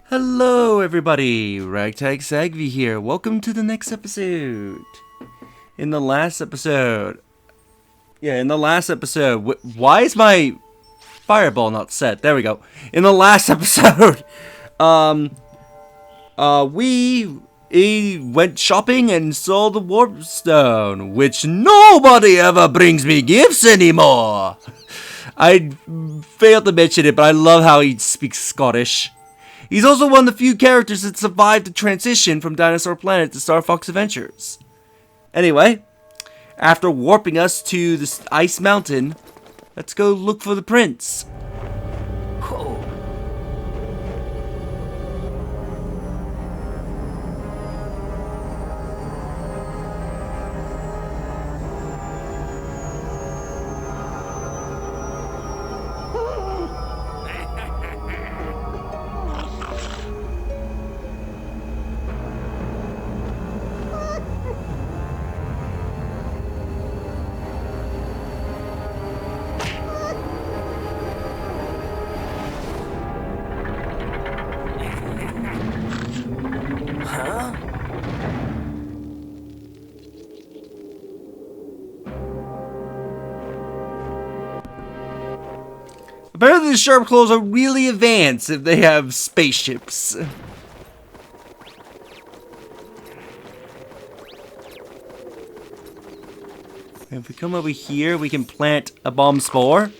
Hello everybody, Ragtag Sagvi here. Welcome to the next episode. In the last episode, why is my fireball not set? There we go. In the last episode, we went shopping and saw the warp stone, which nobody ever brings me gifts anymore. I failed to mention it, but I love how he speaks Scottish. He's also one of the few characters that survived the transition from Dinosaur Planet to Star Fox Adventures. Anyway, after warping us to this ice mountain, let's go look for the prince. Apparently the Sharp Claws are really advanced if they have spaceships. If we come over here, we can plant a bomb spore.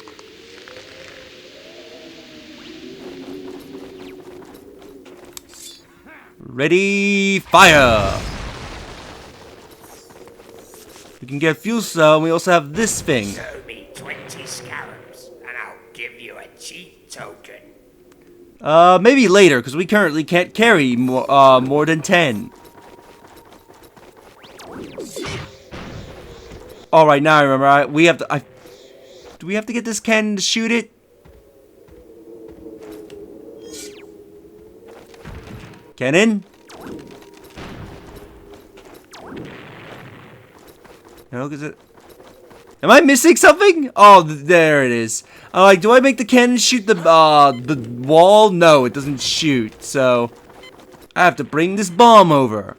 Ready, fire! We can get fuel cell, and we also have this thing. Show me 20 scarabs, and I'll give you a cheap token. Maybe later, because we currently can't carry more than 10. Alright, now I remember. We have to. Do we have to get this cannon to shoot it? Cannon? No, because it. Am I missing something? Oh, there it is. Like, do I make the cannon shoot the wall? No, it doesn't shoot. So I have to bring this bomb over.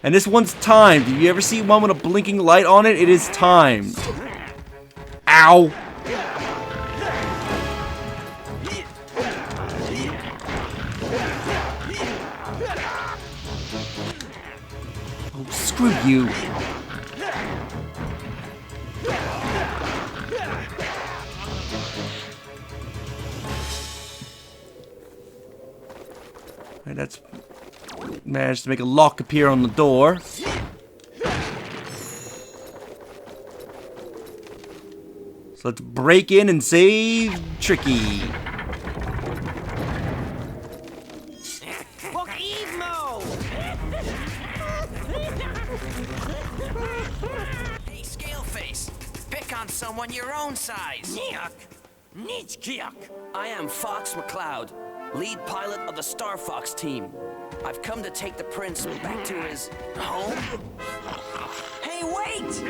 And this one's timed. Did you ever see one with a blinking light on it? It is timed. Ow! Oh, screw you. Alright, that's managed to make a lock appear on the door. So let's break in and save Tricky. Hey, Scaleface, pick on someone your own size. I am Fox McCloud, lead pilot of the Star Fox team. I've come to take the prince back to his home. Hey, wait!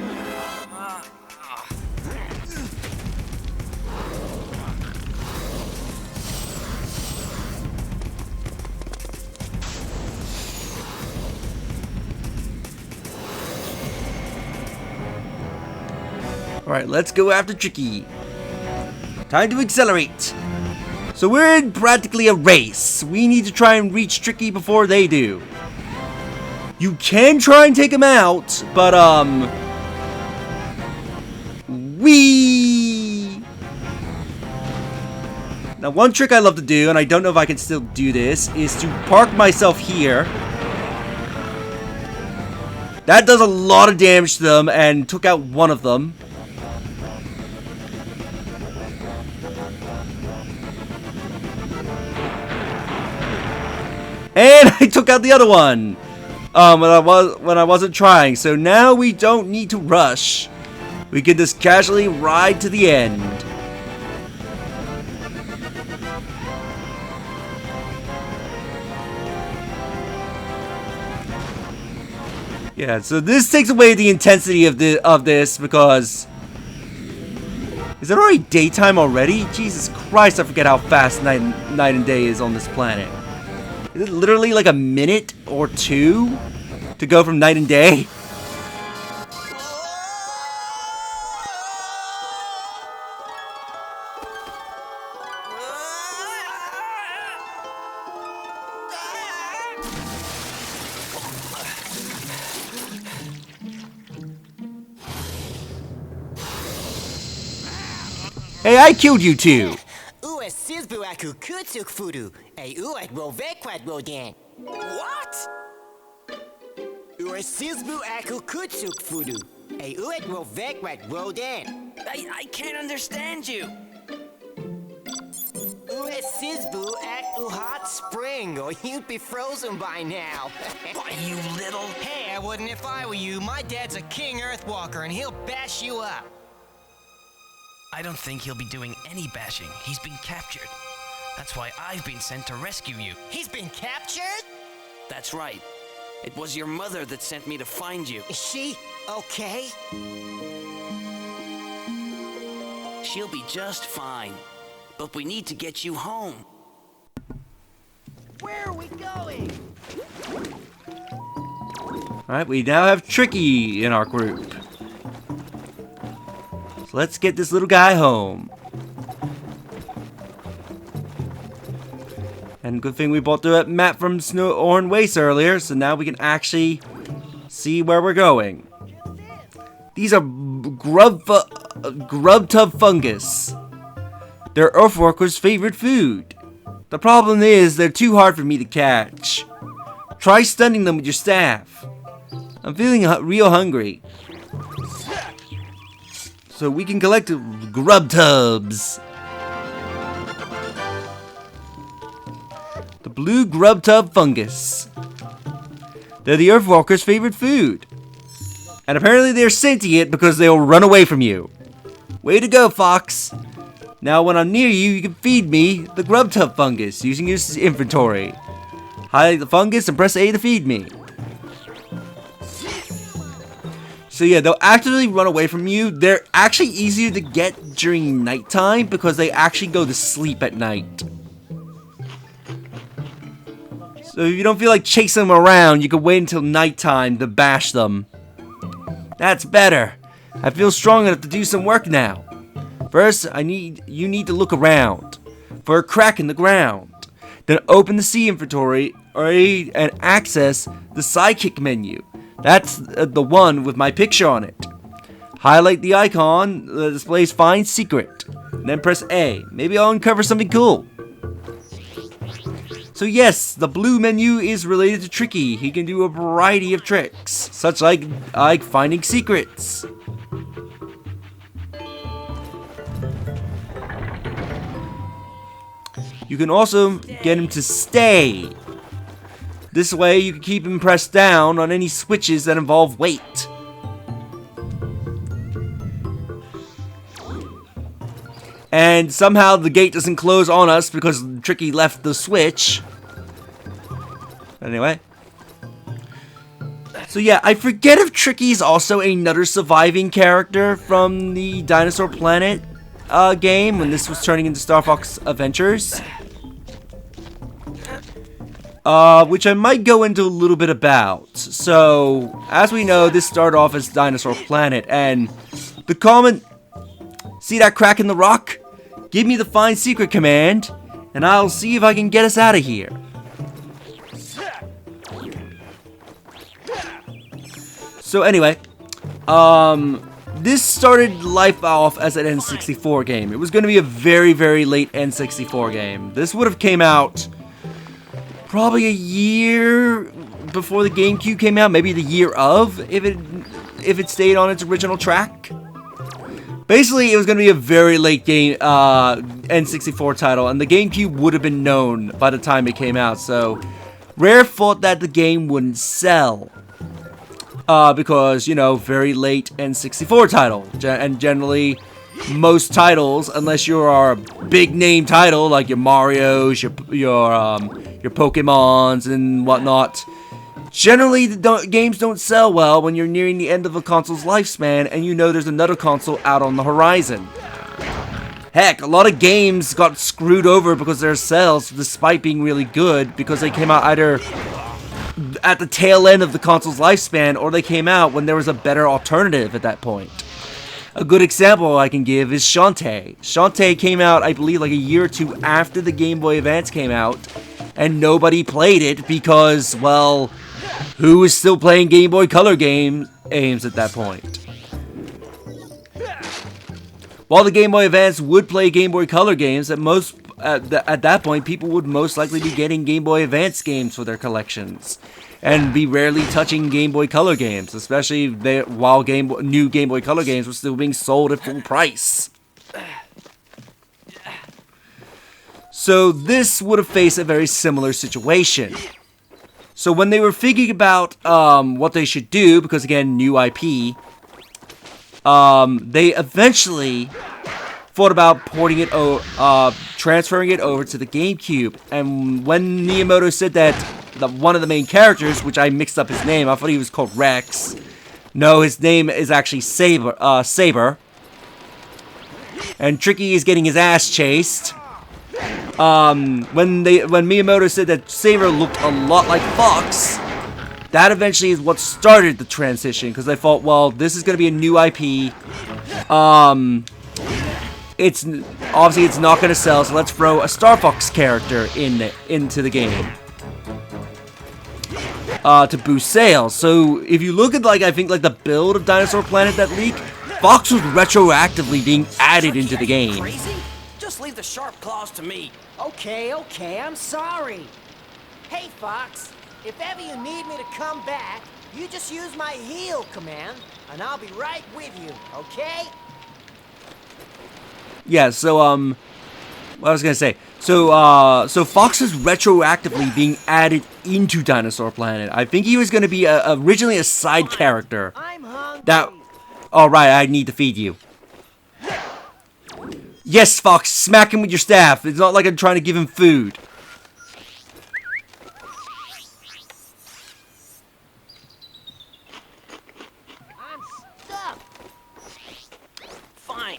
Alright, let's go after Tricky. Time to accelerate. So we're in practically a race. We need to try and reach Tricky before they do. You can try and take him out, but Now one trick I love to do, and I don't know if I can still do this, is to park myself here. That does a lot of damage to them and took out one of them. And I took out the other one when I wasn't trying. So now we don't need to rush. We can just casually ride to the end. Yeah, so this takes away the intensity of this because is it already daytime already? Jesus Christ. Christ, I forget how fast night and day is on this planet. Is it literally like a minute or two to go from night and day? Hey, I killed you two! Ue sizbu aku kutsuk furu. Ei uet will vekwat rodan. What? Ue sizbu aku kutsuk furu. Ei uet will vekwat rodan. I can't understand you. Ue sizbu at hot spring, or you'd be frozen by now. Why, you little... Hey, I wouldn't if I were you. My dad's a king earthwalker, and he'll bash you up. I don't think he'll be doing any bashing. He's been captured. That's why I've been sent to rescue you. He's been captured? That's right. It was your mother that sent me to find you. Is she okay? She'll be just fine. But we need to get you home. Where are we going? Alright, we now have Tricky in our group. So let's get this little guy home. And good thing we bought the map from Snowhorn Waste earlier, so now we can actually see where we're going. These are grub tub fungus. They're Earthworkers' favorite food. The problem is they're too hard for me to catch. Try stunning them with your staff. I'm feeling real hungry. So we can collect grub tubs. The blue grub tub fungus. They're the Earthwalkers' favorite food. And apparently they're sentient because they'll run away from you. Way to go, Fox. Now when I'm near you, you can feed me the grub tub fungus using your inventory. Highlight the fungus and press A to feed me. So yeah, they'll actively run away from you. They're actually easier to get during nighttime because they actually go to sleep at night. So if you don't feel like chasing them around, you can wait until nighttime to bash them. That's better. I feel strong enough to do some work now. First, you need to look around for a crack in the ground. Then open the C inventory and access the sidekick menu. That's the one with my picture on it. Highlight the icon that displays Find Secret. And then press A. Maybe I'll uncover something cool. So yes, the blue menu is related to Tricky. He can do a variety of tricks, such like finding secrets. You can also get him to stay. This way you can keep him pressed down on any switches that involve weight. And somehow the gate doesn't close on us because Tricky left the switch. Anyway. So yeah, I forget if Tricky's also another surviving character from the Dinosaur Planet game when this was turning into Star Fox Adventures. Which I might go into a little bit about. So, as we know, this started off as Dinosaur Planet, and the common... See that crack in the rock? Give me the Find Secret command, and I'll see if I can get us out of here. So anyway, this started life off as an N64 game. It was going to be a very, very late N64 game. This would have came out probably a year before the GameCube came out, maybe the year of, if it stayed on its original track. Basically, it was going to be a very late game N64 title, and the GameCube would have been known by the time it came out. So, Rare thought that the game wouldn't sell. Because, you know, very late N64 title. And generally, most titles, unless you're a big name title like your Mario's, your Pokemons and whatnot, generally the games don't sell well when you're nearing the end of a console's lifespan and you know there's another console out on the horizon. Heck, a lot of games got screwed over because their sales, despite being really good, because they came out either at the tail end of the console's lifespan, or they came out when there was a better alternative at that point. A good example I can give is Shantae. Shantae came out, I believe, like a year or two after the Game Boy Advance came out, and nobody played it because, well, who was still playing Game Boy Color games at that point? While the Game Boy Advance would play Game Boy Color games, at that point, people would most likely be getting Game Boy Advance games for their collections, and be rarely touching Game Boy Color games, especially while new Game Boy Color games were still being sold at full price. So this would have faced a very similar situation. So when they were figuring about what they should do, because again, new IP, they eventually thought about porting it, transferring it over to the GameCube. And when Miyamoto said that one of the main characters, which I mixed up his name, I thought he was called Rex. No, his name is actually Saber. And Tricky is getting his ass chased. When Miyamoto said that Saber looked a lot like Fox, that eventually is what started the transition, because they thought, well, this is going to be a new IP. It's not going to sell, so let's throw a Star Fox character into the game to boost sales. So if you look at I think the build of Dinosaur Planet that leak, Fox was retroactively being added into the game. Crazy? Just leave the sharp claws to me. Okay, I'm sorry. Hey, Fox, if ever you need me to come back, you just use my heal command, and I'll be right with you, okay? Yeah, so, what I was gonna say. So Fox is retroactively being added into Dinosaur Planet. I think he was gonna be originally a side character. I'm hungry. Alright, I need to feed you. Yes, Fox, smack him with your staff. It's not like I'm trying to give him food. I'm stuck. Fine.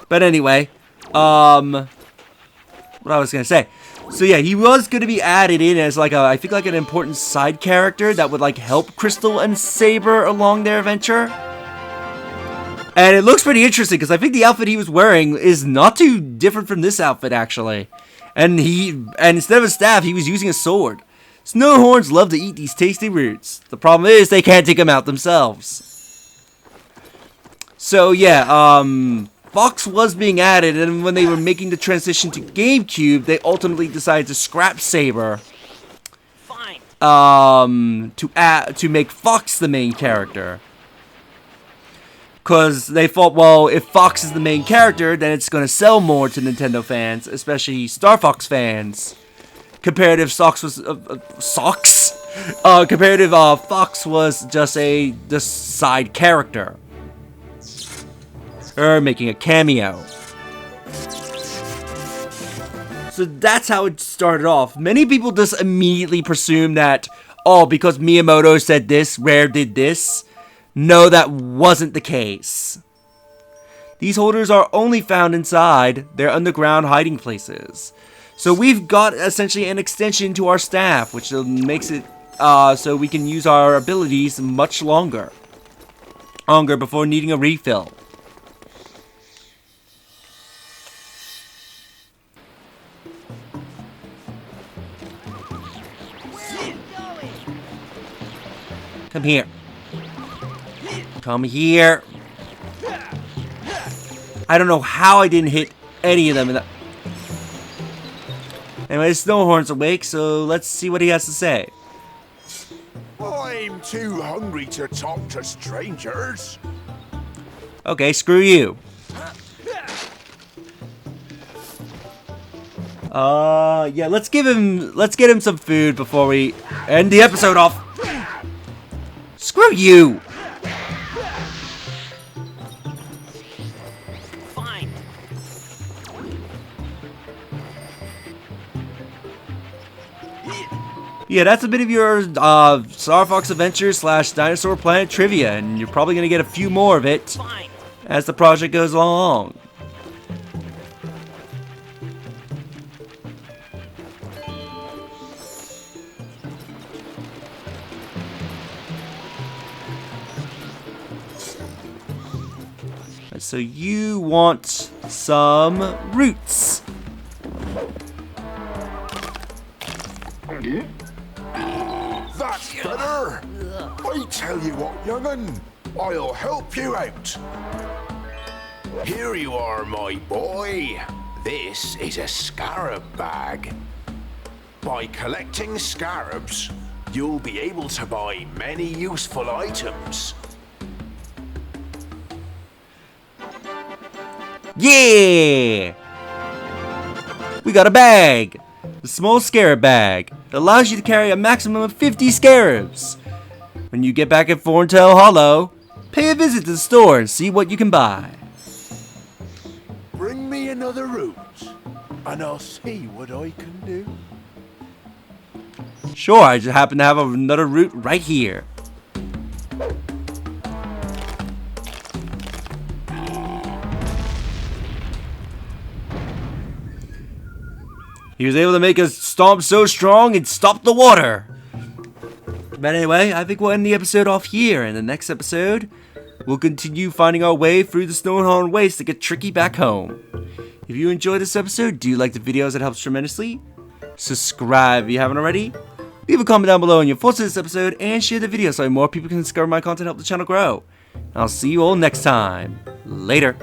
But anyway, what I was gonna say. So yeah, he was gonna be added in as I think an important side character that would help Crystal and Saber along their adventure. And it looks pretty interesting because I think the outfit he was wearing is not too different from this outfit actually. And instead of a staff, he was using a sword. Snowhorns love to eat these tasty roots. The problem is they can't dig them out themselves. So yeah, Fox was being added, and when they were making the transition to GameCube, they ultimately decided to scrap Saber. Fine. To make Fox the main character. Because they thought, well, if Fox is the main character, then it's going to sell more to Nintendo fans, especially Star Fox fans. Comparative Fox was just a side character. Making a cameo. So that's how it started off. Many people just immediately presume that, oh, because Miyamoto said this, Rare did this. No, that wasn't the case. These holders are only found inside their underground hiding places. So we've got essentially an extension to our staff, which makes it so we can use our abilities much longer before needing a refill. Come here. Come here. I don't know how I didn't hit any of them in that. Anyway, Snowhorn's awake, so let's see what he has to say. I'm too hungry to talk to strangers. Okay, screw you. Yeah, let's get him some food before we end the episode off. Screw you. Fine. Yeah, that's a bit of your Star Fox Adventures / Dinosaur Planet trivia, and you're probably gonna get a few more of it Fine. as the project goes along. So you want some roots. That's better. I tell you what, young'un, I'll help you out. Here you are, my boy. This is a scarab bag. By collecting scarabs, you'll be able to buy many useful items. Yeah! We got a bag! A small scarab bag. It allows you to carry a maximum of 50 scarabs. When you get back at Thorntail Hollow, pay a visit to the store and see what you can buy. Bring me another root, and I'll see what I can do. Sure, I just happen to have another route right here. He was able to make a stomp so strong it stopped the water. But anyway, I think we'll end the episode off here. In the next episode, we'll continue finding our way through the Stonehorn Waste to get Tricky back home. If you enjoyed this episode, do you like the videos? It helps tremendously. Subscribe if you haven't already. Leave a comment down below on your thoughts on this episode and share the video so more people can discover my content and help the channel grow. I'll see you all next time. Later.